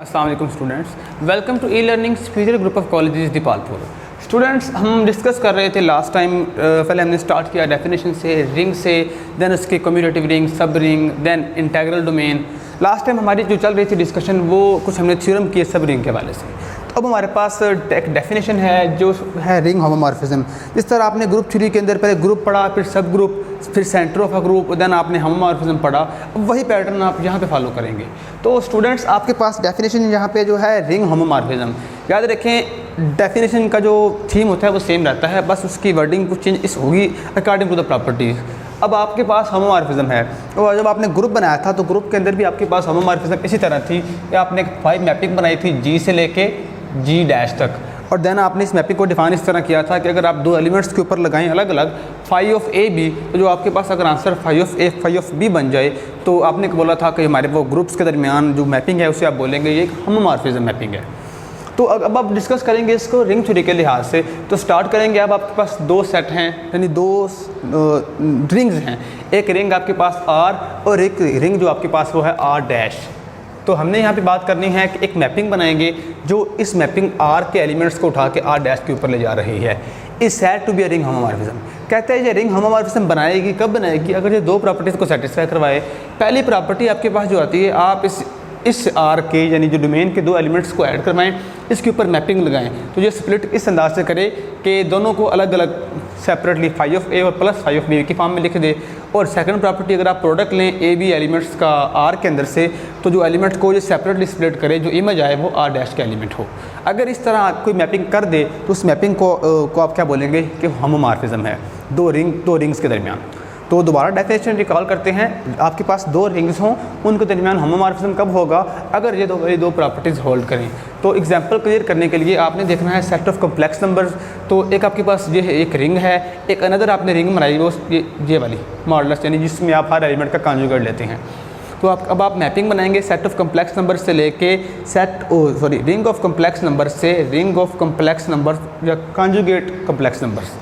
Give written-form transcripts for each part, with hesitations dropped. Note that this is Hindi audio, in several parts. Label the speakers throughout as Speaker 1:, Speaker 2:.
Speaker 1: अस्सलाम वालेकुम students, welcome to e learning special group of colleges Dipalpur. Students, हम डिस्कस कर रहे थे लास्ट टाइम, पहले हमने स्टार्ट किया डेफिनेशन से, रिंग से, देन उसके commutative ring, subring, then integral domain. Last time हमारी जो चल रही थी डिस्कशन वो कुछ हमने थ्योरम किए सब रिंग के हवाले से। तो अब हमारे पास एक डेफिनेशन है जो है रिंग होमोमॉर्फिज्म। जिस तरह आपने ग्रुप थ्योरी के अंदर पहले ग्रुप पढ़ा, फिर सब ग्रुप, फिर centre of a group, then आपने होमोमॉर्फिज्म पढ़ा, अब वही पैटर्न आप यहाँ पे फॉलो करेंगे। तो स्टूडेंट्स, आपके पास डेफिनेशन यहाँ पे जो है रिंग होमोमॉर्फिज्म, याद रखें डेफिनेशन का जो थीम होता है वो सेम रहता है, बस उसकी वर्डिंग कुछ चेंज इस होगी अकॉर्डिंग टू द प्रॉपर्टीज़। अब आपके पास होमोमॉर्फिज्म है, और जब आपने ग्रुप बनाया था तो ग्रुप के अंदर भी आपके पास होमोमॉर्फिज्म इसी तरह थी कि आपने 5 मैपिंग बनाई थी जी से लेके जी डैश तक, और देन आपने इस मैपिंग को डिफाइन इस तरह किया था कि अगर आप दो एलिमेंट्स के ऊपर लगाएं अलग अलग फाई ऑफ ए बी, तो जो आपके पास अगर answer phi of A phi of B बन जाए तो आपने बोला था कि हमारे वो ग्रुप्स के दरमियान जो मैपिंग है उसे आप बोलेंगे ये एक होमोमॉर्फिज्म मैपिंग है। तो अब आप डिस्कस करेंगे इसको रिंग थ्योरी के लिहाज से। तो स्टार्ट करेंगे, अब आपके पास दो सेट हैं, यानी दो रिंग्स हैं। एक रिंग आपके पास आर और एक रिंग जो आपके पास वो है आर डैश। तो हमने यहाँ पे बात करनी है कि एक मैपिंग बनाएंगे जो इस मैपिंग आर के एलिमेंट्स को उठा के आर डैश के ऊपर ले जा रही है। Is said to be a ring homomorphism. कहते हैं ये रिंग होमोमॉर्फिज्म बनाएगी, कब बनाएगी? अगर ये दो प्रॉपर्टीज़ को सेटिस्फाई करवाए। पहली प्रॉपर्टी आपके पास जो आती है, आप इस आर के यानी जो डोमेन के दो एलिमेंट्स को ऐड करवाएं, इसके ऊपर मैपिंग लगाएं, तो ये स्प्लिट इस अंदाज से करे कि दोनों को अलग अलग सेपरेटली फाई ऑफ ए और प्लस फाई ऑफ बी की फॉर्म में लिख दे। और सेकंड प्रॉपर्टी, अगर आप प्रोडक्ट लें ए बी एलिमेंट्स का आर के अंदर से, तो जो एलिमेंट को ये सेपरेटली स्प्लिट करे, जो इमेज आए वो आर डैश का एलिमेंट हो। अगर इस तरह कोई मैपिंग कर दे तो उस मैपिंग को आप क्या बोलेंगे कि होमोमॉर्फिज्म है दो रिंग्स के दरमियान। तो दोबारा डेफिनेशन रिकॉल करते हैं, आपके पास दो रिंग्स हों, उनके दरमियान होमोमॉर्फिज्म कब होगा? अगर ये दो प्रॉपर्टीज़ होल्ड करें। तो एग्जांपल क्लियर करने के लिए आपने देखना है सेट ऑफ कॉम्प्लेक्स नंबर्स। तो एक आपके पास ये है, एक रिंग है, एक अनदर आपने रिंग बनाई वो ये वाली मॉडुलस, यानी जिसमें आप हर एलिमेंट का कॉन्जुगेट लेते हैं। तो अब आप मैपिंग बनाएंगे सेट ऑफ कॉम्प्लेक्स नंबर से लेके रिंग ऑफ कॉम्प्लेक्स नंबर से रिंग ऑफ कॉम्प्लेक्स नंबर या कॉन्जुगेट कॉम्प्लेक्स नंबर्स।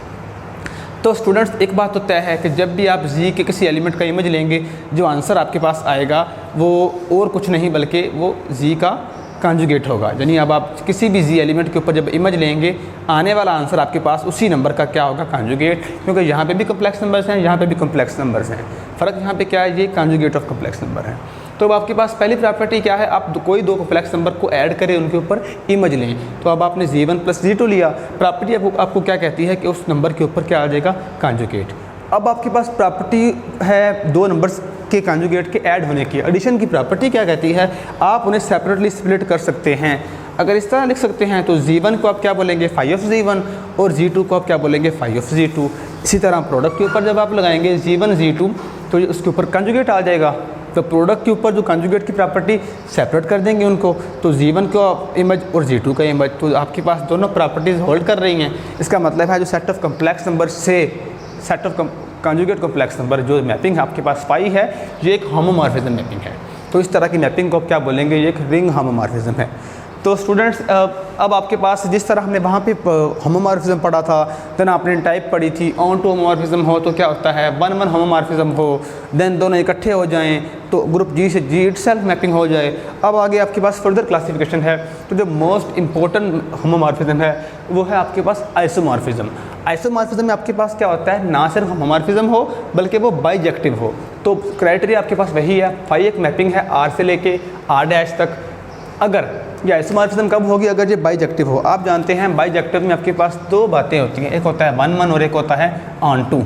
Speaker 1: तो स्टूडेंट्स, एक बात तो तय है कि जब भी आप जी के किसी एलिमेंट का इमेज लेंगे, जो आंसर आपके पास आएगा वो और कुछ नहीं बल्कि वो जी का कॉन्जुगेट होगा। यानी अब आप किसी भी जी एलिमेंट के ऊपर जब इमेज लेंगे, आने वाला आंसर आपके पास उसी नंबर का क्या होगा? कॉन्जुगेट। क्योंकि यहाँ पे भी कॉम्प्लेक्स नंबर्स हैं, यहाँ पे भी कॉम्प्लेक्स नंबर्स हैं। फ़र्क यहाँ पे क्या है? ये कॉन्जुगेट ऑफ कॉम्प्लेक्स नंबर है। तो अब आपके पास पहली प्रॉपर्टी क्या है? आप कोई दो कॉम्प्लेक्स नंबर को ऐड करें, उनके ऊपर इमेज लें। तो अब आपने जी1 प्लस जी2 लिया, प्रॉपर्टी आपको क्या कहती है कि उस नंबर के ऊपर क्या आ जाएगा? कॉन्जुगेट। अब आपके पास प्रॉपर्टी है दो नंबर्स के कॉन्जुगेट के ऐड होने की। एडिशन की प्रॉपर्टी क्या कहती है? आप उन्हें सेपरेटली स्प्लिट कर सकते हैं। अगर इस तरह लिख सकते हैं तो जी1 को आप क्या बोलेंगे? फाई ऑफ जी1, और जी2 को आप क्या बोलेंगे? Phi of G two. इसी तरह प्रोडक्ट के ऊपर जब आप लगाएंगे जी1 जी2 तो उसके ऊपर कॉन्जुगेट आ जाएगा। तो प्रोडक्ट के ऊपर जो कॉन्जुगेट की प्रॉपर्टी सेपरेट कर देंगे उनको, तो जी1 का इमेज और जी2 का इमेज, तो आपके पास दोनों प्रॉपर्टीज़ होल्ड कर रही हैं। इसका मतलब है जो सेट ऑफ कॉम्प्लेक्स नंबर से set of conjugate complex number जो मैपिंग है आपके पास पाई है, ये एक होमोमॉर्फिज्म मैपिंग है। तो इस तरह की मैपिंग को आप क्या बोलेंगे? ये एक रिंग होमोमॉर्फिज्म है। तो स्टूडेंट्स, अब आपके पास जिस तरह हमने वहाँ पे होमोमॉर्फिज्म पढ़ा था, देन आपने टाइप पढ़ी थी, ऑन टू होमोमॉर्फिज्म हो तो क्या होता है? 1-1 होमोमॉर्फिज्म हो, देन दोनों इकट्ठे हो जाएं तो ग्रुप जी से जी इटसेल्फ मैपिंग हो जाए। अब आगे आपके पास फर्दर क्लासिफिकेशन है। तो जो मोस्ट इंपॉर्टेंट होमोमॉर्फिज्म है वो है आपके पास आइसोमॉर्फिज्म। आइसोमॉर्फिज्म में आपके पास क्या होता है? ना सिर्फ होमोमॉर्फिज्म हो बल्कि वो बाइजेक्टिव हो। तो क्राइटेरिया आपके पास वही है, फाई एक मैपिंग है आर से लेके आर डैश तक। अगर ये आइसोमॉर्फिज्म कब होगी? अगर ये बाइजेक्टिव हो। आप जानते हैं बाइजेक्टिव में आपके पास दो बातें होती हैं, एक होता है 1-1 और एक होता है ऑन टू।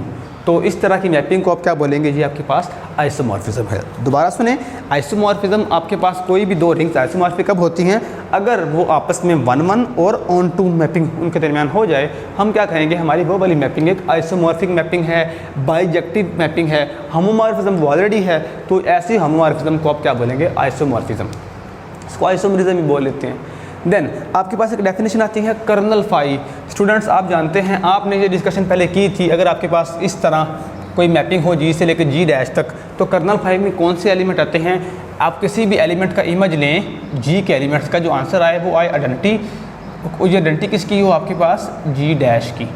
Speaker 1: तो इस तरह की मैपिंग को आप क्या बोलेंगे? ये आपके पास आइसोमॉर्फिज्म है। दोबारा सुने, आइसोमॉर्फिज्म आपके पास कोई भी दो रिंग्स आइसोमॉर्फिक कब होती हैं? अगर वो आपस में 1-1 और ऑन टू मैपिंग उनके दरमियान हो जाए, हम क्या कहेंगे? हमारी वो वाली मैपिंग एक आइसोमॉर्फिक मैपिंग है, बाइजेक्टिव मैपिंग है। होमोमॉर्फिज्म वो ऑलरेडी है, तो ऐसी होमोमॉर्फिज्म को आप क्या बोलेंगे? आइसोमॉर्फिज्म। इसको आइसोमरिज्म ही बोल लेते हैं। देन आपके पास एक डेफिनेशन आती है कर्नल फाई। स्टूडेंट्स, आप जानते हैं, आपने ये डिस्कशन पहले की थी, अगर आपके पास इस तरह कोई मैपिंग हो जी से लेकर जी डैश तक, तो कर्नल फाई में कौन से एलिमेंट आते हैं? आप किसी भी एलिमेंट का इमेज लें, जी के एलिमेंट्स का, जो आंसर आए वो आए आइडेंटिटी। ये आइडेंटिटी किसकी हो? आपके पास जी डैश की।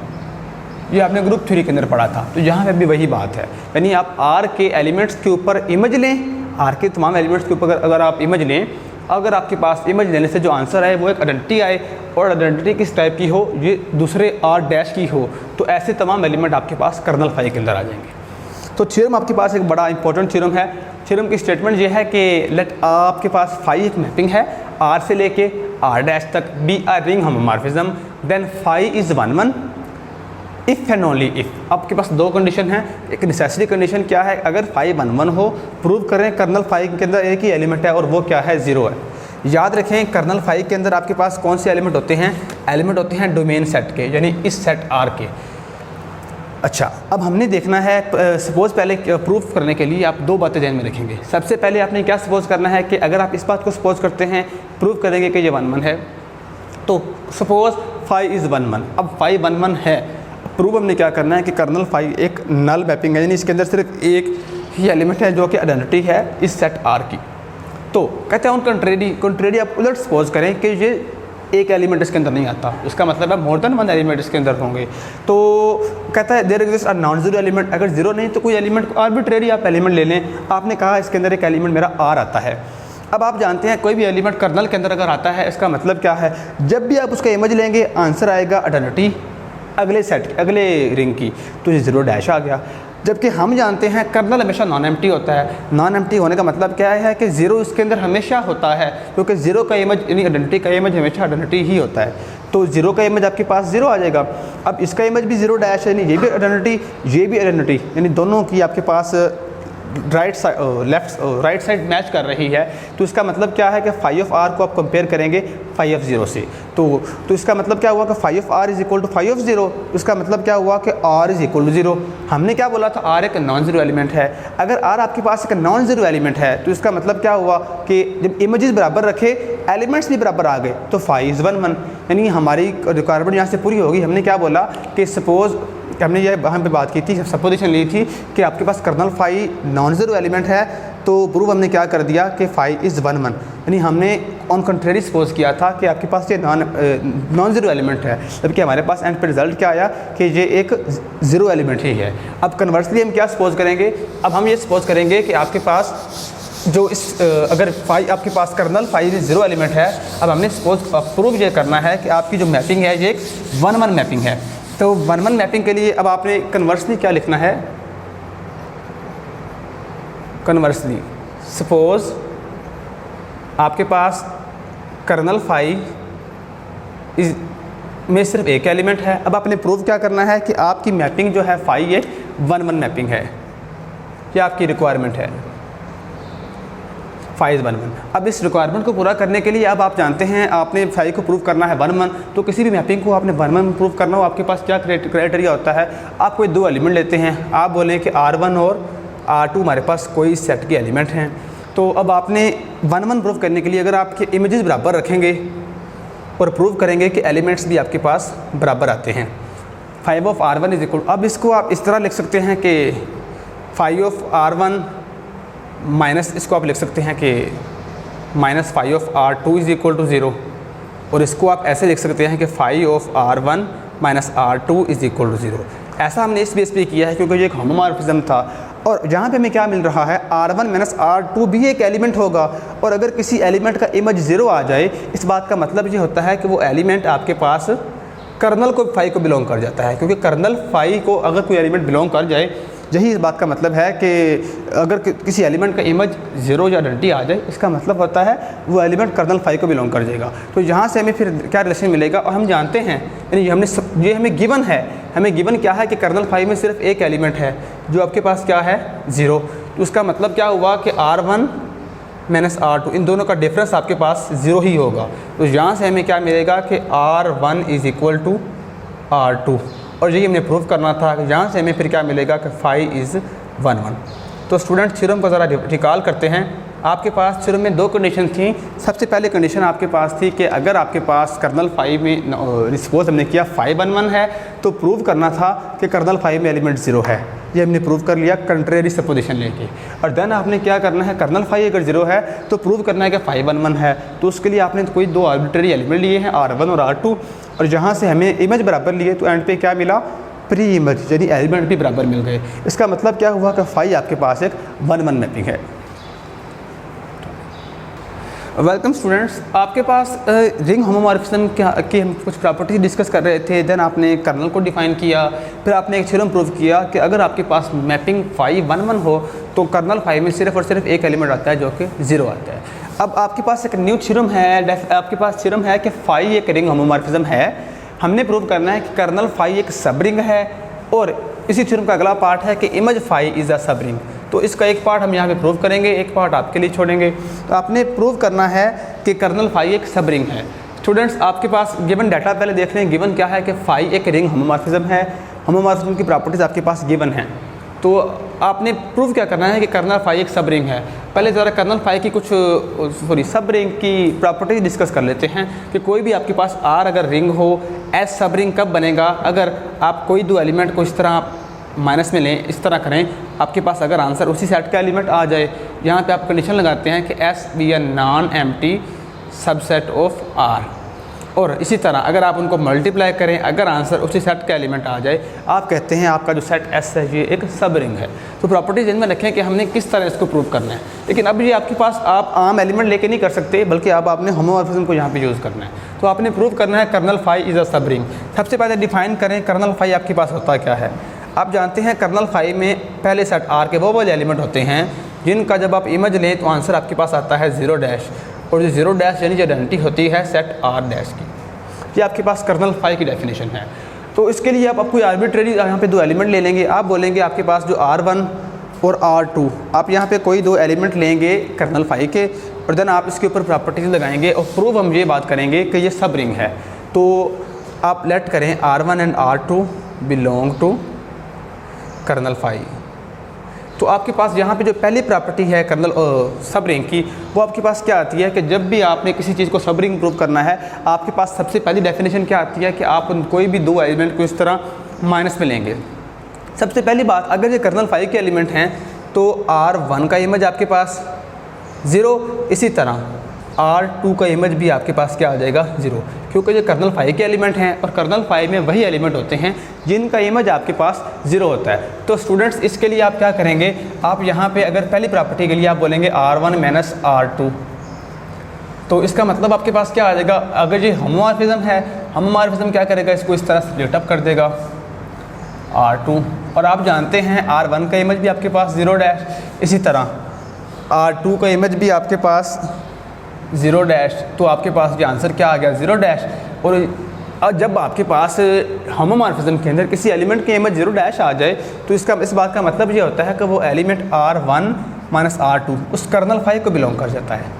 Speaker 1: ये आपने ग्रुप थ्योरी के अंदर पढ़ा था। तो यहाँ पर भी वही बात है, यानी आप आर के एलिमेंट्स के ऊपर इमेज लें, आर के तमाम एलिमेंट्स के ऊपर अगर आप इमेज लें अगर आपके पास इमेज लेने से जो आंसर आए वो एक आइडेंटिटी आए और आइडेंटिटी किस टाइप की हो, ये दूसरे आर डैश की हो, तो ऐसे तमाम एलिमेंट आपके पास कर्नल फाई के अंदर आ जाएंगे। तो थ्योरम आपके पास एक बड़ा इंपॉर्टेंट थ्योरम है। थ्योरम की स्टेटमेंट ये है कि लेट आपके पास फाई एक मैपिंग है आर से लेके आर डैश तक, be R ring homomorphism, then phi is 1 1 if and only if. आपके पास दो कंडीशन है। एक नेसेसरी कंडीशन क्या है, अगर फाई 1 1 हो, प्रूव करें कर्नल फाई के अंदर एक ही एलिमेंट है और वो क्या है, 0 है। याद रखें कर्नल फाई के अंदर आपके पास कौन से एलिमेंट होते हैं, एलिमेंट होते हैं डोमेन सेट के, यानी इस सेट आर के। अच्छा, अब हमने देखना है सपोज़ पहले प्रूफ करने के लिए आप दो बातें ध्यान में रखेंगे। सबसे पहले आपने क्या सपोज़ करना है कि अगर आप इस बात को सपोज़ करते हैं, प्रूफ करेंगे कि ये 1 1 है, तो सपोज़ फाई इज़ 1 1। अब फाई 1 1 है, प्रूफ हमने क्या करना है कि कर्नल फाई एक नल मैपिंग है, यानी इसके अंदर सिर्फ एक ही एलिमेंट है जो कि आइडेंटिटी है इस सेट आर की। तो कहते हैं ऑन कंट्रेरी आप उलट सपोज करें कि ये एक एलिमेंट इसके अंदर नहीं आता, इसका मतलब है मोर देन 1 एलिमेंट इसके अंदर होंगे। तो कहता है there exist a non zero element, अगर जीरो नहीं तो कोई एलिमेंट आर्बिट्रेरी आप एलिमेंट ले लें। आपने कहा इसके अंदर एक एलिमेंट मेरा आर आता है। अब आप जानते हैं कोई भी एलिमेंट कर्नल के अंदर अगर आता है, इसका मतलब क्या है, जब भी आप उसका इमेज लेंगे आंसर आएगा आइडेंटिटी अगले सेट अगले रिंग की, तो ये 0 डैश आ गया। जबकि हम जानते हैं कर्नल हमेशा नॉन एम्प्टी होता है। नॉन एम्प्टी होने का मतलब क्या है कि 0 इसके अंदर हमेशा होता है, क्योंकि 0 का इमेज यानी आइडेंटिटी का इमेज हमेशा आइडेंटिटी ही होता है। तो 0 का इमेज आपके पास 0 आ जाएगा। अब इसका इमेज भी 0 डैश है, यानी ये भी आइडेंटिटी ये भी आइडेंटिटी, यानी दोनों की आपके पास राइट साइड मैच कर रही है। तो इसका मतलब क्या है कि फाई ऑफ आर को आप कंपेयर करेंगे फाई ऑफ 0 से। तो इसका मतलब क्या हुआ कि phi of R is equal to phi of 0। इसका मतलब क्या हुआ कि आर इज इक्वल टू 0। हमने क्या बोला था, आर एक नॉन जीरो एलिमेंट है। अगर आर आपके पास एक नॉन जीरो एलिमेंट है तो इसका मतलब क्या हुआ कि जब इमेजेस बराबर रखे एलिमेंट्स भी बराबर आ गए तो फाई इज़ 1 1, यानी हमारी रिक्वायरमेंट यहाँ से पूरी होगी। हमने क्या बोला कि सपोज़ हमने ये वहाँ पे बात की थी, सपोजिशन ली थी कि आपके पास kernel phi non zero element है, तो प्रूफ हमने क्या कर दिया कि फाई इज़ 1 1, यानी हमने ऑन कंट्रेरी सपोज किया था कि आपके पास ये नॉन जीरो एलिमेंट है, जबकि हमारे पास एंड पे रिजल्ट क्या आया कि ये एक जीरो एलिमेंट ही है। अब कन्वर्सली हम क्या सपोज करेंगे, अब हम ये सपोज करेंगे कि आपके पास जो इस अगर फाई आपके पास कर्नल फाई जीरो एलिमेंट है। अब हमने सपोज प्रूफ ये करना है कि आपकी जो मैपिंग है ये 1 1 मैपिंग है। तो 1 1 मैपिंग के लिए अब आपने कन्वर्सली क्या लिखना है, कन्वर्सली सपोज आपके पास कर्नल फाई इस में सिर्फ एक एलिमेंट है। अब आपने प्रूव क्या करना है कि आपकी मैपिंग जो है फाई एक 1 1 मैपिंग है, ये आपकी रिक्वायरमेंट है, फाई इज़ 1 1। अब इस रिक्वायरमेंट को पूरा करने के लिए अब आप जानते हैं आपने फाई को प्रूव करना है 1 1, तो किसी भी मैपिंग को आपने 1 1 प्रूव करना हो, आपके पास क्या क्राइटेरिया होता है, आप कोई दो एलिमेंट लेते हैं, आप बोलें कि R1 और R2 हमारे पास कोई सेट के एलिमेंट हैं। तो अब आपने 1 1 प्रूव करने के लिए अगर आपके इमेजेस बराबर रखेंगे और प्रूव करेंगे कि एलिमेंट्स भी आपके पास बराबर आते हैं, phi of R1 is equal, अब इसको आप इस तरह लिख सकते हैं कि फाई ऑफ R1 माइनस, इसको आप लिख सकते हैं कि minus phi of R2 is equal to 0, और इसको आप ऐसे लिख सकते हैं कि phi of R1 minus R2 is equal to 0। ऐसा हमने इस बेस पे किया है क्योंकि ये एक होमोमॉर्फिज्म था, और जहाँ पे हमें क्या मिल रहा है, R1 माइनस R2 भी एक एलिमेंट होगा, और अगर किसी एलिमेंट का इमेज 0 आ जाए, इस बात का मतलब ये होता है कि वो एलिमेंट आपके पास कर्नल को फाई को बिलोंग कर जाता है, क्योंकि कर्नल फाई को अगर कोई एलिमेंट बिलोंग कर जाए, यही इस बात का मतलब है कि अगर किसी एलिमेंट का इमेज 0 या आइडेंटिटी आ जाए, इसका मतलब होता है वो एलिमेंट कर्नल फाई को बिलोंग कर जाएगा। तो यहाँ से हमें फिर क्या रिलेशन मिलेगा, और हम जानते हैं यानी ये हमें गिवन है, हमें गिवन क्या है कि कर्नल फाई में सिर्फ एक एलिमेंट है जो आपके पास क्या है 0। तो उसका मतलब क्या हुआ कि R1 माइनस R2 इन दोनों का डिफरेंस आपके पास 0 ही होगा। तो यहाँ से हमें क्या मिलेगा कि R1 is equal to R2, और यही हमने प्रूव करना था। यहाँ से हमें फिर क्या मिलेगा कि फाई इज़ 1 1। तो स्टूडेंट थ्योरम को ज़रा रिकॉल करते हैं। आपके पास थ्योरम में दो कंडीशन थी। सबसे पहले कंडीशन आपके पास थी कि अगर आपके पास कर्नल फाई में सपोज हमने किया फाई 1 1 है, तो प्रूव करना था कि कर्नल फाई में एलिमेंट 0 है। ये हमने प्रूव कर लिया कंट्रेरी सपोजिशन लेके। और देन आपने क्या करना है, कर्नल फाई अगर 0 है तो प्रूव करना है कि फाई 1 1 है। तो उसके लिए आपने कोई दो आर्बिट्रेरी एलिमेंट लिए हैं, R1 और R2, और जहाँ से हमें इमेज बराबर लिए तो एंड पे क्या मिला, प्री इमेज, यानी एलिमेंट भी बराबर मिल गए। इसका मतलब क्या हुआ कि फाई आपके पास एक 1 1 मैपिंग है। वेलकम स्टूडेंट्स, आपके पास रिंग होमोमॉर्फिज्म की हम कुछ प्रॉपर्टीज डिस्कस कर रहे थे। देन आपने कर्नल को डिफाइन किया, फिर आपने एक थ्योरम प्रूव किया कि अगर आपके पास मैपिंग फाई 1 1 हो तो कर्नल फाई में सिर्फ और सिर्फ एक एलिमेंट आता है जो कि 0 आता है। अब आपके पास एक न्यू थ्योरम है, आपके पास थ्योरम है कि फाई एक रिंग होमोमॉर्फिज्म है। हमने प्रूव करना है कि कर्नल फाई एक सब रिंग है, और इसी थ्योरम का अगला पार्ट है कि इमेज फाई इज़ अ सब रिंग। तो इसका एक पार्ट हम यहाँ पे प्रूव करेंगे, एक पार्ट आपके लिए छोड़ेंगे। तो आपने प्रूव करना है कि कर्नल फाई एक सब रिंग है। स्टूडेंट्स, आपके पास गिवन डाटा पहले देख रहे हैं। गिवन क्या है कि फाई एक रिंग होमोमॉर्फिज्म है। होमोमॉर्फिज्म की प्रॉपर्टीज़ आपके पास गिवन हैं। तो आपने प्रूव क्या करना है कि कर्नल फाई एक सब रिंग है। पहले ज़रा कर्नल फाई की कुछ सब रिंग की प्रॉपर्टीज डिस्कस कर लेते हैं कि कोई भी आपके पास आर अगर रिंग हो, एस सब रिंग कब बनेगा? अगर आप कोई दो एलिमेंट को इस तरह माइनस में लें, इस तरह करें, आपके पास अगर आंसर उसी सेट का एलिमेंट आ जाए। यहाँ पे आप कंडीशन लगाते हैं कि S be a non empty subset of R, और इसी तरह अगर आप उनको मल्टीप्लाई करें, अगर आंसर उसी सेट का एलिमेंट आ जाए, आप कहते हैं आपका जो सेट एस है ये एक सब रिंग है। तो प्रॉपर्टीज इनमें रखें कि हमने किस तरह इसको प्रूव करना है। लेकिन अब ये आपके पास आप आम एलिमेंट लेके नहीं कर सकते, बल्कि अब आपने होमोमॉर्फिज्म को यहाँ पे यूज़ करना है। तो आपने प्रूव करना है कर्नल फाई इज़ अ सब रिंग। सबसे पहले डिफाइन करें कर्नल फाई आपके पास होता क्या है। आप जानते हैं कर्नल फाई में पहले सेट आर के वो वाले एलिमेंट होते हैं जिनका जब आप इमेज लें तो आंसर आपके पास आता है 0 डैश, और जो 0 डैश यानी जो आइडेंटिटी होती है सेट आर डैश की। ये आपके पास कर्नल फाई की डेफिनेशन है। तो इसके लिए आप कोई आर्बिट्रेरी यहाँ पे दो एलिमेंट ले लेंगे। आप बोलेंगे आपके पास जो R1 और R2, आप यहाँ पे कोई दो एलिमेंट लेंगे कर्नल फाई के, और देन आप इसके ऊपर प्रॉपर्टीज लगाएंगे और प्रूव हम ये बात करेंगे कि ये सब रिंग है। तो आप लेट करें R1 and R2 belong to kernel phi. तो आपके पास यहाँ पे जो पहली प्रॉपर्टी है कर्नल सब रिंग की, वो आपके पास क्या आती है कि जब भी आपने किसी चीज़ को सब रिंग प्रूव करना है, आपके पास सबसे पहली डेफिनेशन क्या आती है कि आप कोई भी दो एलिमेंट को इस तरह माइनस में लेंगे। सबसे पहली बात, अगर ये कर्नल फाई के एलिमेंट हैं तो R1 का इमेज आपके पास 0, इसी तरह R2 का इमेज भी आपके पास क्या आ जाएगा 0, क्योंकि ये कर्नल फाई के एलिमेंट हैं और कर्नल फाई में वही एलिमेंट होते हैं जिनका इमेज आपके पास 0 होता है। तो स्टूडेंट्स, इसके लिए आप क्या करेंगे, आप यहाँ पे अगर पहली प्रॉपर्टी के लिए आप बोलेंगे R1 माइनस R2, तो इसका मतलब आपके पास क्या आ जाएगा। अगर ये होमोमॉर्फिज्म है, होमोमॉर्फिज्म क्या करेगा, इसको इस तरह स्प्लिट अप कर देगा R2, और आप जानते हैं R1 का इमेज भी आपके पास 0 डैश, इसी तरह R2 का इमेज भी आपके पास 0 डैश। तो आपके पास ये आंसर क्या आ गया 0 डैश। और जब आपके पास होमोमॉर्फिज्म के अंदर किसी एलिमेंट के इमेज 0 डैश आ जाए तो इस बात का मतलब ये होता है कि वो एलिमेंट R1 माइनस R2 उस कर्नल फाई को बिलोंग कर जाता है।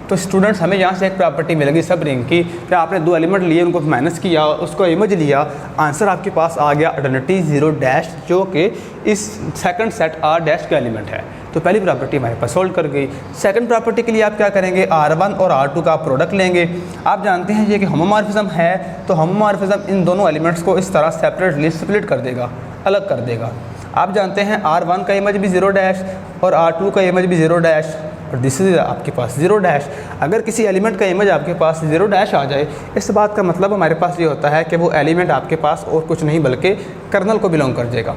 Speaker 1: तो स्टूडेंट्स, हमें यहाँ से एक प्रॉपर्टी मिलेगी सब रिंग की कि आपने दो एलिमेंट लिए, उनको माइनस किया, उसको इमेज लिया, आंसर आपके पास आ गया आइडेंटिटी 0 डैश, जो कि इस सेकंड सेट R डैश का एलिमेंट है। तो पहली प्रॉपर्टी हमारे पास सोल्व कर गई। सेकंड प्रॉपर्टी के लिए आप क्या करेंगे, R1 और R2 का प्रोडक्ट लेंगे। आप जानते हैं ये कि होमोमॉर्फिज्म है, तो होमोमॉर्फिज्म इन दोनों एलिमेंट्स को इस तरह सेपरेटली स्प्लिट कर देगा, अलग कर देगा। आप जानते हैं R1 का इमेज भी 0 डैश और R2 का इमेज भी 0 डैश, और दिस इज आपके पास 0 डैश। अगर किसी एलिमेंट का इमेज आपके पास 0 डैश आ जाए, इस बात का मतलब हमारे पास ये होता है कि वो एलिमेंट आपके पास और कुछ नहीं बल्कि कर्नल को बिलोंग कर जाएगा।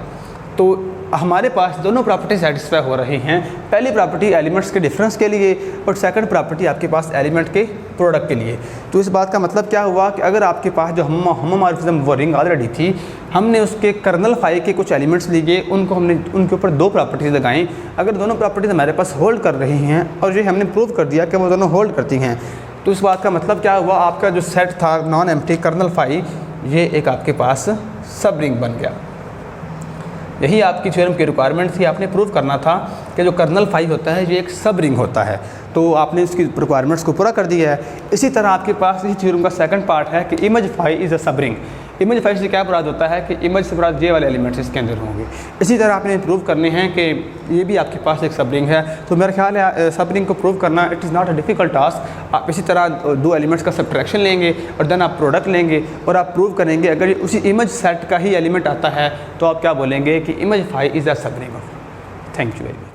Speaker 1: तो हमारे पास दोनों प्रॉपर्टी सेटिस्फाई हो रही हैं। पहली प्रॉपर्टी एलिमेंट्स के डिफरेंस के लिए, और सेकंड प्रॉपर्टी आपके पास एलिमेंट के प्रोडक्ट के लिए। तो इस बात का मतलब क्या हुआ कि अगर आपके पास जो होमोमॉर्फिज्म वो रिंग ऑलरेडी थी, हमने उसके कर्नल फाई के कुछ एलिमेंट्स लिए, उनको हमने उनके ऊपर दो प्रॉपर्टीज़ लगाई। अगर दोनों प्रॉपर्टीज़ हमारे पास होल्ड कर रही हैं और ये हमने प्रूव कर दिया कि वो दोनों होल्ड करती हैं, तो इस बात का मतलब क्या हुआ, आपका जो सेट था नॉन एम्प्टी कर्नल फाई, ये एक आपके पास सब रिंग बन गया। यही आपकी थ्योरम की रिक्वायरमेंट थी। आपने प्रूव करना था कि जो कर्नल फाई होता है ये एक सब रिंग होता है। तो आपने इसकी रिक्वायरमेंट्स को पूरा कर दिया है। इसी तरह आपके पास इसी थ्योरम का सेकंड पार्ट है कि इमेज फाई इज़ अ सब रिंग। इमेज फाई से क्या मुराद होता है कि इमेज से मुराद ये वाले एलिमेंट्स इसके अंदर होंगे। इसी तरह आपने प्रूव करने हैं कि ये भी आपके पास एक सब रिंग है। तो मेरा ख्याल है सब रिंग को प्रूव करना it is not a difficult task. आप इसी तरह दो एलिमेंट्स का सब्ट्रैक्शन लेंगे और देन आप प्रोडक्ट लेंगे और आप प्रूव करेंगे। अगर उसी इमेज सेट का ही एलिमेंट आता है तो आप क्या बोलेंगे कि इमेज फाई इज़ अ सब ring. Thank you very much.